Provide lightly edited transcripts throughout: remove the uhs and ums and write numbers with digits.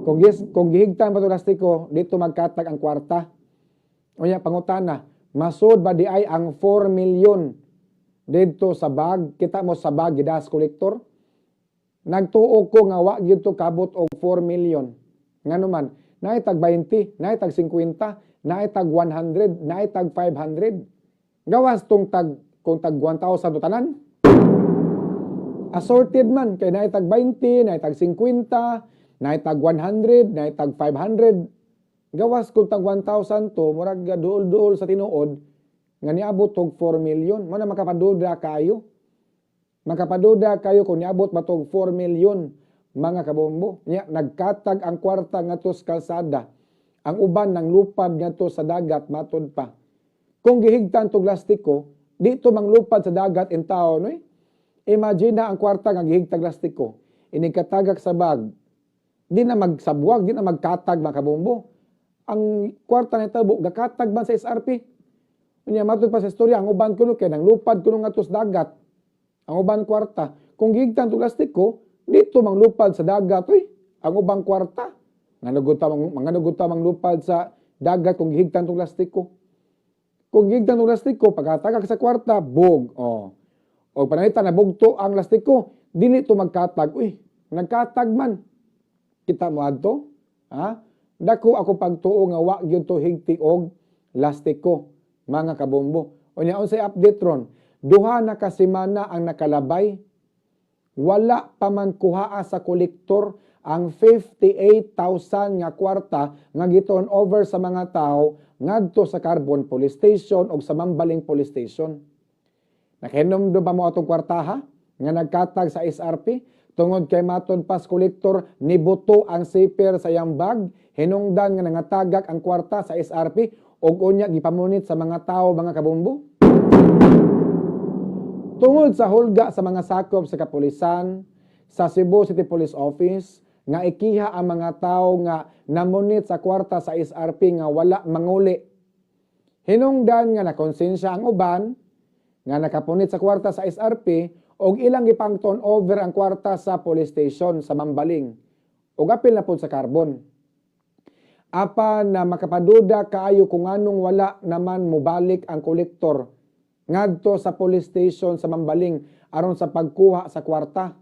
Kung gihigtan ba ito plastiko, dito magkatag ang kwarta. Unya, pangutana, masud ba di ay ang 4 million dito sa bag? Kita mo sa bag, gidas kolektor? Nagtuo ko nga wa gyud to kabot og 4 million. Ngano man, naitag 20, naitag 50, naitag 100, naitag 500. Gawas tong kung tag 1,000 to tanan. Assorted man kay naitag 20, naitag 50, naitag 100, naitag 500. Gawas kung tag 1,000 to, murag duol-duol sa tinuod nga niabot og 4 million. Mo na makapaduda kayo. Makapaduda kayo kung niabot matog 4 million mga kabombo. Nya nagkatag ang kwarta ngadto sa kalsada. Ang uban nang lupad ngadto sa dagat matod pa. Kung gihigtan tog plastiko, dito manglupad sa dagat in taon, no? Imagine na ang kwarta nga gihigtag plastiko. Inikatagak sa bag. Di na magsabwag, di na magkatag mga kabombo. Ang kwarta na tabo gakatag man sa SRP. Unya matod pa sa istorya ang uban kuno kay nang lupad kuno ngadto sa dagat. Ang ubang kwarta, kung gigtan to plastiko, dito manglupad sa dagat, ang ubang kwarta. Mga naguta manglupad sa dagat kung gigtan to plastiko. Kung gigtan to plastiko, pagkatagak sa kwarta, bog. O pananita na bugto ang plastiko, dili to magkatag. Nagkatag man. Kita mo adto? Dako ako pagtuo nga wa gyud to higti og plastiko, mga kabombo. Unya unsay update ron? Duha na kasimana ang nakalabay. Wala pa man kuhaa sa kolektor ang 58,000 nga kwarta nga giturn over sa mga tao ngadto sa Carbon Police Station o sa Mambaling Police Station. Nakinom do pa mo atong kwartaha nga nagkatag sa SRP tungod kay matod pas kolektor nibuto ang zipper sa iyang bag, hinungdan nga nangatagak ang kwarta sa SRP ug unya gipamunit sa mga tao mga kabombo. Tungod sa hulga sa mga sakop sa kapulisan, sa Cebu City Police Office, nga ikiha ang mga tao nga namunit sa kwarta sa SRP nga wala manguli. Hinungdan nga nakonsensya ang uban, nga nakapunit sa kwarta sa SRP, og ilang ipang turn over ang kwarta sa police station sa Mambaling, og apil na po sa Carbon. Apan na makapaduda kaayo kung anong wala naman mubalik ang kolektor ngadto sa police station sa Mambaling aron sa pagkuha sa kwarta.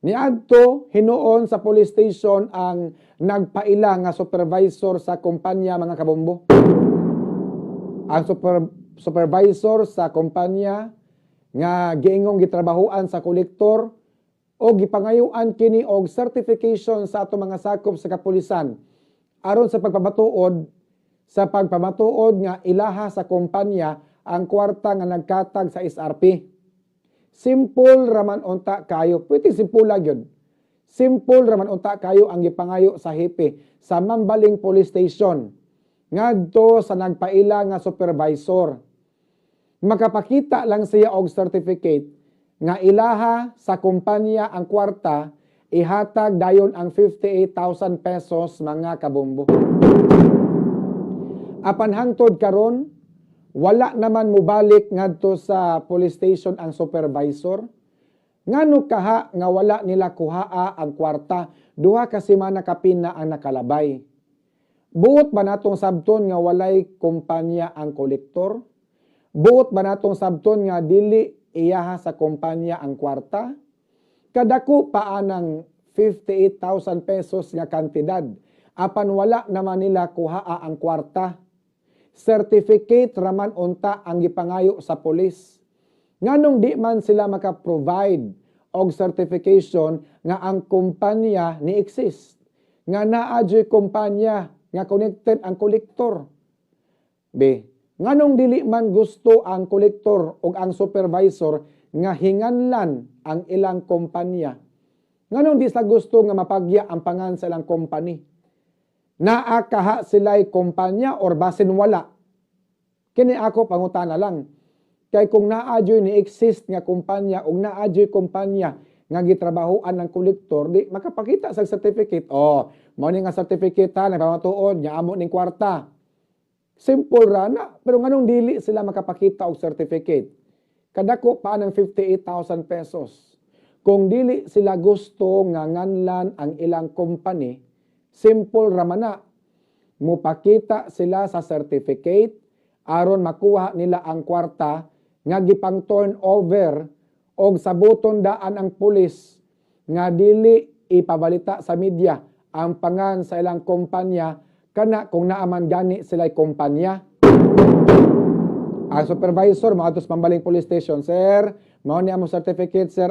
Niadto hinuon sa police station ang nagpaila nga supervisor sa kumpanya mga kabombo. Ang supervisor sa kumpanya nga giingong gitrabahuan sa kolektor o gipangayuan kini og certification sa ato mga sakop sa kapulisan aron sa pagpamatuod nga ilaha sa kumpanya ang kwarta nga nagkatag sa SRP. Simple raman unta kayo. Pwede simple lang yun. Simple raman unta kayo ang gipangayo sa hepe sa Mambaling Police Station. Ngadto sa nagpaila nga supervisor. Makapakita lang siya og certificate nga ilaha sa kumpanya ang kwarta, ihatag dayon ang 58,000 pesos mga kabombo. Apan hangtod karon, wala naman mubalik ngadto sa police station ang supervisor. Ngano kaha nga wala nila kuhaa ang kwarta, duha ka semana kapin na ang nakalabay. Buot ba natong sabton nga walay kumpanya ang kolektor? Buot ba natong sabton nga dili iyaha sa kumpanya ang kwarta? Kadako pa anang 58,000 pesos nga kantidad, apan wala naman nila kuhaa ang kwarta. Certificate raman unta ang gipangayo sa pulis. Nganong di man sila maka-provide og certification nga ang kumpanya ni exist. Nga naadyo'y kumpanya nga connected ang kolektor. B. Nganong dili man gusto ang kolektor o ang supervisor nga hinganlan ang ilang kumpanya. Nganong di sa gusto nga mapagya ang pangan sa ilang company. Naakaha sila'y kumpanya or basin wala. Kini ako pangutana lang. Kay kung naadyo'y ni-exist nga kumpanya o naadyo'y kumpanya nga gitrabahoan ng kolektor, di makapakita sa certificate. Mao ni nga certificate ha, nagpamatuod, nga amo ning kwarta. Simple ra na, pero nganong dili sila makapakita og certificate? Kadako pa ng 58,000 pesos. Kung dili sila gusto nga nganlan ang ilang company, Simple raman na. Mupakita sila sa certificate aron makuha nila ang kwarta nga gipang turn over og sabuton daan ang pulis nga dili ipabalita sa media ang pangan sa ilang kumpanya kana kung naaman gani sila'y kumpanya. Ang supervisor maatos pambaling police station, sir, mao ni among certificate, sir.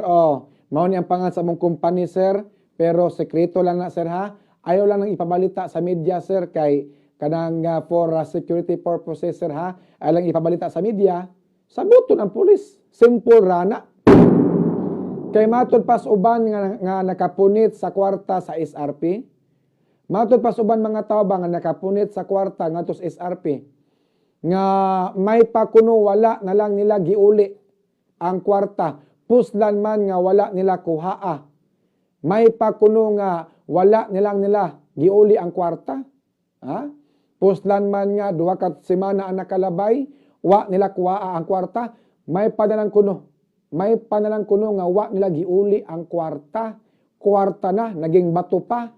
Mao ni ang pangan sa among company, sir, pero sekreto lang na, sir, ha. Ayaw lang nang ipabalita sa media, sir, kay kanang for security purposes, sir, ha. Ayaw lang ipabalita sa media. Sabuton ang pulis. Simple rana. Kay matod pas uban nga nakapunit sa kwarta sa SRP. Matod pas uban mga tao ba nga nakapunit sa kwarta ngadto sa SRP. Nga may pakuno wala na lang nila giuli ang kwarta. Puslan man nga wala nila kuhaa. May pakuno nga wala nilang nila giuli ang kwarta. Ha? Puslan man nga duha ka semana ang nakalabay, wa nila kuhaa ang kwarta. May panalang kuno. May panalang kuno nga wa nila giuli ang kwarta. Kwarta na, naging bato pa.